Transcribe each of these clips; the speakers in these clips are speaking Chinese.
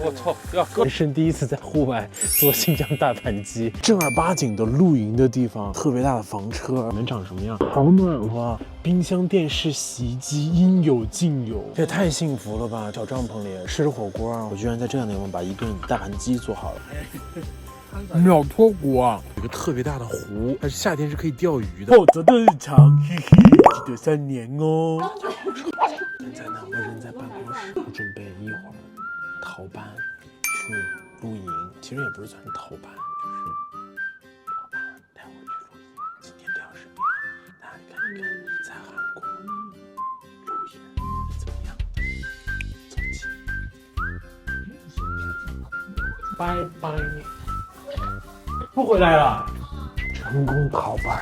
我操！人生第一次在户外做新疆大盘鸡，正儿八经的露营的地方，特别大的房车，能长什么样？好暖和，冰箱、电视、洗衣机应有尽有，这也太幸福了吧！小帐篷里吃着火锅，我居然在这样的地方把一顿大盘鸡做好了。秒脱锅啊！有个特别大的湖，它是夏天是可以钓鱼的。否则的日常，嘿嘿，记得3年哦。现在呢，我人在办公室，我准备一会儿逃班去露营。其实也不是算是逃班，就是老板带我去露营。今天钓视频，大家看一看在韩国露营怎么样？走起！拜拜。不回来了，成功逃班。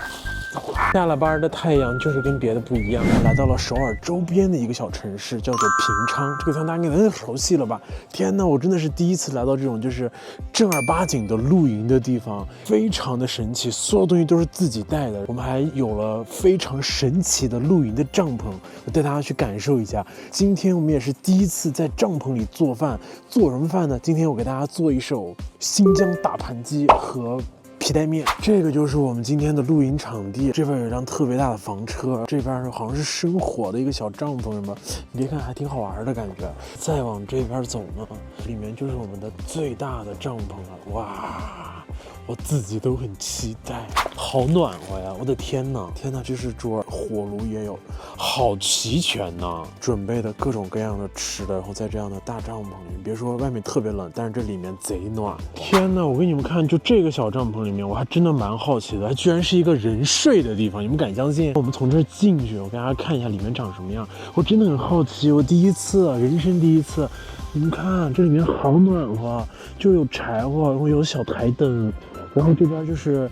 下了班的太阳就是跟别的不一样，我来到了首尔周边的一个小城市，叫做平昌。这个地方大家应该很熟悉了吧？天哪，我真的是第一次来到这种就是正儿八经的露营的地方，非常的神奇，所有东西都是自己带的。我们还有了非常神奇的露营的帐篷，我带大家去感受一下。今天我们也是第一次在帐篷里做饭，做什么饭呢？今天我给大家做一手新疆大盘鸡和皮带面。这个就是我们今天的露营场地，这边有一辆特别大的房车，这边好像是生火的一个小帐篷什么，你别看还挺好玩的感觉。再往这边走呢，里面就是我们的最大的帐篷了，哇！我自己都很期待，好暖和呀！我的天哪，天哪，这是桌，火炉也有，好齐全呐！准备的各种各样的吃的，然后在这样的大帐篷里，别说外面特别冷，但是这里面贼暖。天哪，我给你们看，就这个小帐篷里面，我还真的蛮好奇的，它居然是一个人睡的地方，你们敢相信？我们从这儿进去，我给大家看一下里面长什么样，我真的很好奇，我第一次，人生第一次。你们看，这里面好暖和，就有柴火，然后有小台灯，然后这边就是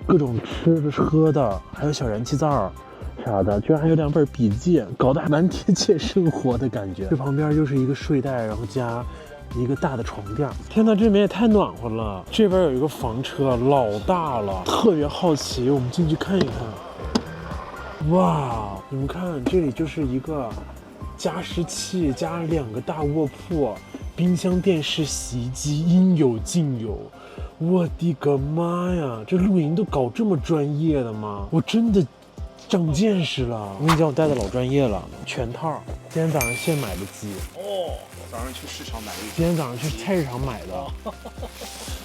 各种吃的喝的，还有小燃气灶啥的，居然还有2本笔记，搞得还蛮贴切生活的感觉。这旁边就是一个睡袋，然后加一个大的床垫。天哪，这里面也太暖和了！这边有一个房车，老大了，特别好奇，我们进去看一看。哇，你们看，这里就是一个加湿器加2个大卧铺，冰箱、电视、洗衣机应有尽有。我的个妈呀，这露营都搞这么专业的吗？我真的长见识了。我跟你讲，我带的老专业了，全套。今天早上现买的鸡。哦，早上去市场买的。今天早上去菜市场买的。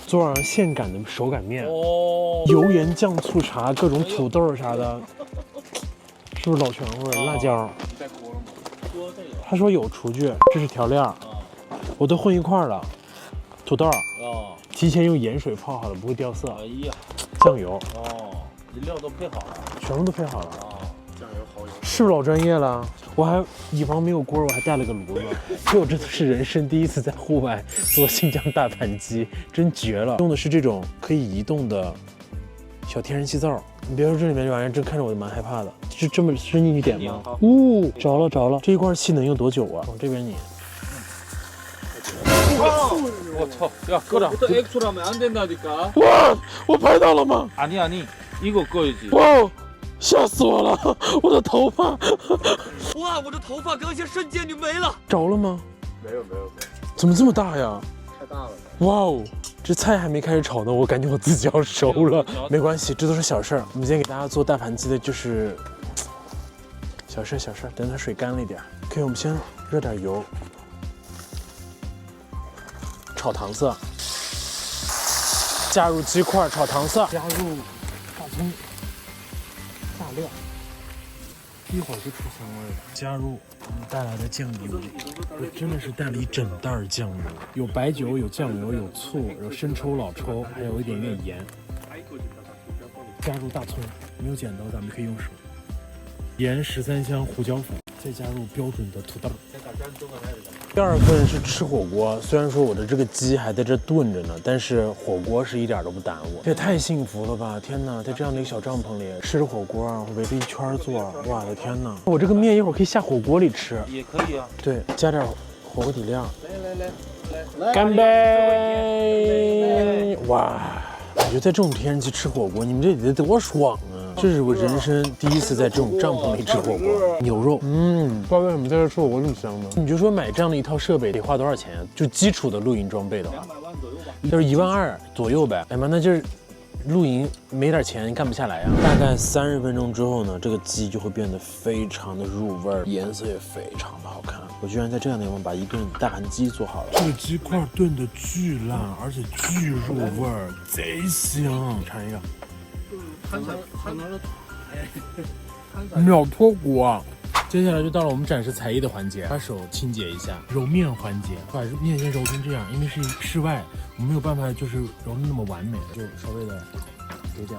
昨晚上现擀的手擀面。哦。油盐酱醋茶，各种土豆啥的。是不是老全乎？辣椒。你带锅了吗？锅带有。他说有厨具，这是调料，我都混一块了。土豆，提前用盐水泡好了，不会掉色。哎呀，酱油，饮料都配好了，全部都配好了。酱油、蚝油，是不是老专业了？我还以防没有锅，我还带了个炉子。所以我这是人生第一次在户外做新疆大盘鸡，真绝了！用的是这种可以移动的小天然气灶。你别说这里面这玩意儿，真看着我就蛮害怕的。就这么伸进去点吗？着了着了！这一罐气能用多久啊？往这边拧。我操！야 끄라. 엑소라면 안 된다니까. 와, 我拍到了吗？ 아니 이거 꺼야지. 哇，吓死我了！我的头发。哇，我的头发刚才瞬间就没了。着了吗？没有。怎么这么大呀？太大了。哇哦，这菜还没开始炒呢，我感觉我自己要熟了。没关系，这都是小事儿。我们今天给大家做大盘鸡的就是小事，等它水干了一点。OK， 我们先热点油。炒糖色，加入鸡块炒糖色，加入大葱、大料，一会儿就出香味了。加入我们带来的酱油，我真的是带了一整袋酱油，有白酒，有酱油，有醋，有生抽、老抽，还有一点点盐。加入大葱，没有剪刀，咱们可以用手。盐、13香、胡椒粉，再加入标准的土豆。第2份是吃火锅，虽然说我的这个鸡还在这炖着呢，但是火锅是一点都不耽误。这也太幸福了吧！天哪，在这样的一个小帐篷里吃着火锅，围着一圈坐，哇的天哪！我这个面一会儿可以下火锅里吃，也可以啊。对，加点火锅底料。来，干杯！哇，我觉得在这种天气吃火锅，你们这得多爽啊！这是我人生第一次在这种帐篷里吃火锅，牛肉，不知道为什么在这吃火锅这么香呢？你就说买这样的一套设备得花多少钱？就基础的露营装备的话，就是1万2左右呗。哎妈，那就是露营没点钱干不下来呀。大概30分钟之后呢，这个鸡就会变得非常的入味儿，颜色也非常的好看。我居然在这样的地方把一顿大盘鸡做好了。这个鸡块炖的巨烂，而且巨入味儿，贼香。尝一个。秒脱锅。接下来就到了我们展示才艺的环节，把手清洁一下，揉面环节，把面先揉成这样，因为是室外，我没有办法就是揉的那么完美，就稍微的给点，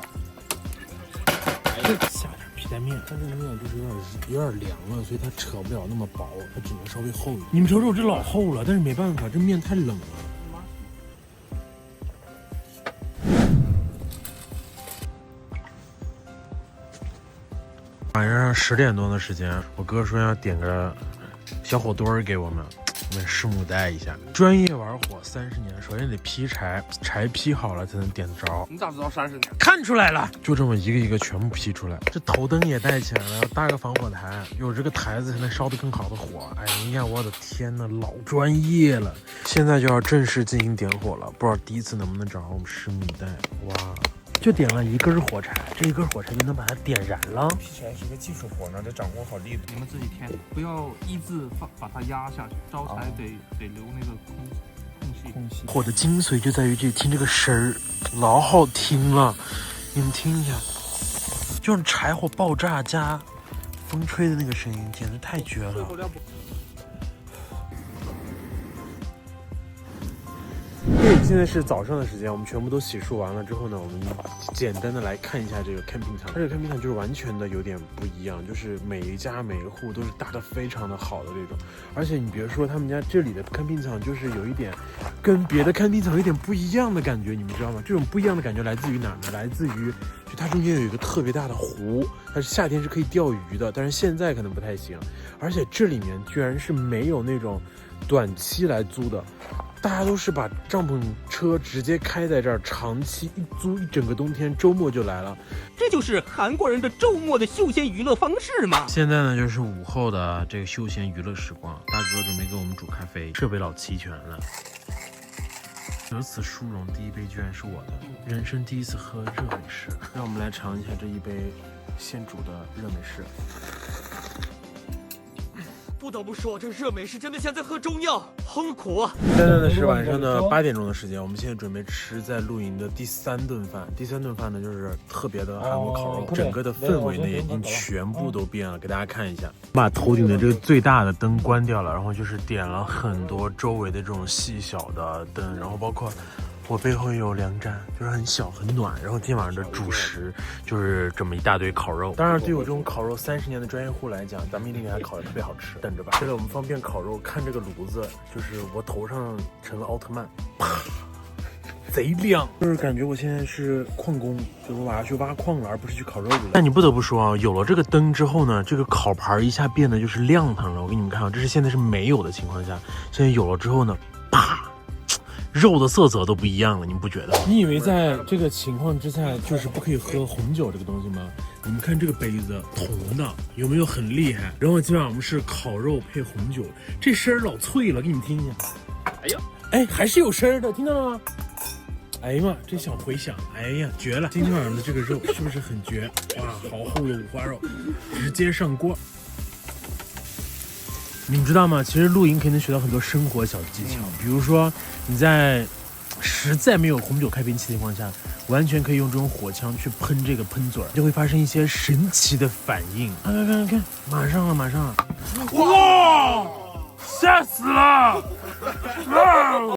下点皮带面，但这个面就是有点凉了，所以它扯不了那么薄，它只能稍微厚一点。你们瞅瞅这老厚了，但是没办法，这面太冷了。晚上10点多的时间，我哥说要点个小火堆儿给我们拭目待一下。专业玩火30年，首先得劈柴，柴劈好了才能点得着。你咋知道30年？看出来了，就这么一个一个全部劈出来。这头灯也带起来了，要搭个防火台，有这个台子才能烧得更好的火。哎呀，我的天哪，老专业了！现在就要正式进行点火了，不知道第一次能不能找到我们拭目以待。哇！就点了一根火柴，这一根火柴就能把它点燃了。劈柴是个技术活呢，得掌握好力度。你们自己添，不要一字把它压下去，招财得留那个空隙。火的精髓就在于这听这个声儿，老好听了，你们听一下，就是柴火爆炸加风吹的那个声音，简直太绝了。对，现在是早上的时间，我们全部都洗漱完了之后呢，我们简单的来看一下这个 camping 场。这个 camping 场就是完全的有点不一样，就是每一家每一户都是搭的非常的好的这种，而且你别说他们家这里的 camping 场就是有一点跟别的 camping 场有点不一样的感觉，你们知道吗？这种不一样的感觉来自于哪呢？来自于就它中间有一个特别大的湖，它是夏天是可以钓鱼的，但是现在可能不太行，而且这里面居然是没有那种短期来租的。大家都是把帐篷车直接开在这儿，长期一租一整个冬天，周末就来了。这就是韩国人的周末的休闲娱乐方式嘛。现在呢，就是午后的这个休闲娱乐时光，大哥准备给我们煮咖啡，设备老齐全了。得此殊荣，第一杯居然是我的，人生第一次喝热美式。让我们来尝一下这一杯现煮的热美式。不得不说，这热美式真的像在喝中药，好苦啊！现在呢是晚上的8点钟的时间，我们现在准备吃在露营的第3顿饭。第3顿饭呢就是特别的韩国烤肉，整个的氛围呢已经全部都变了，给大家看一下。把头顶的这个最大的灯关掉了，然后就是点了很多周围的这种细小的灯，然后包括我背后有2盏，就是很小很暖。然后今晚上的主食就是这么一大堆烤肉。当然，对我这种烤肉30年的专业户来讲，咱们一定给它烤得特别好吃。等着吧。为了我们方便烤肉，看这个炉子，就是我头上成了奥特曼，啪，贼亮。就是感觉我现在是矿工，就是我要去挖矿了，而不是去烤肉去了。但你不得不说啊，有了这个灯之后呢，这个烤盘一下变得就是亮堂了。我给你们看啊，这是现在是没有的情况下，现在有了之后呢，啪。肉的色泽都不一样了，你们不觉得？你以为在这个情况之下就是不可以喝红酒这个东西吗？你们看这个杯子，铜的，有没有很厉害？然后今晚我们是烤肉配红酒，这声儿老脆了，给你们听一下。哎呀，哎，还是有声的，听到了吗？哎呀妈，这小回响，哎呀，绝了！今天晚上的这个肉是不是很绝？哇，好厚的五花肉，直接上锅。你们知道吗？其实露营可以能学到很多生活小技巧，比如说你在实在没有红酒开瓶器的情况下，完全可以用这种火枪去喷这个喷嘴，就会发生一些神奇的反应。看，马上了，马上了！哇，吓死了！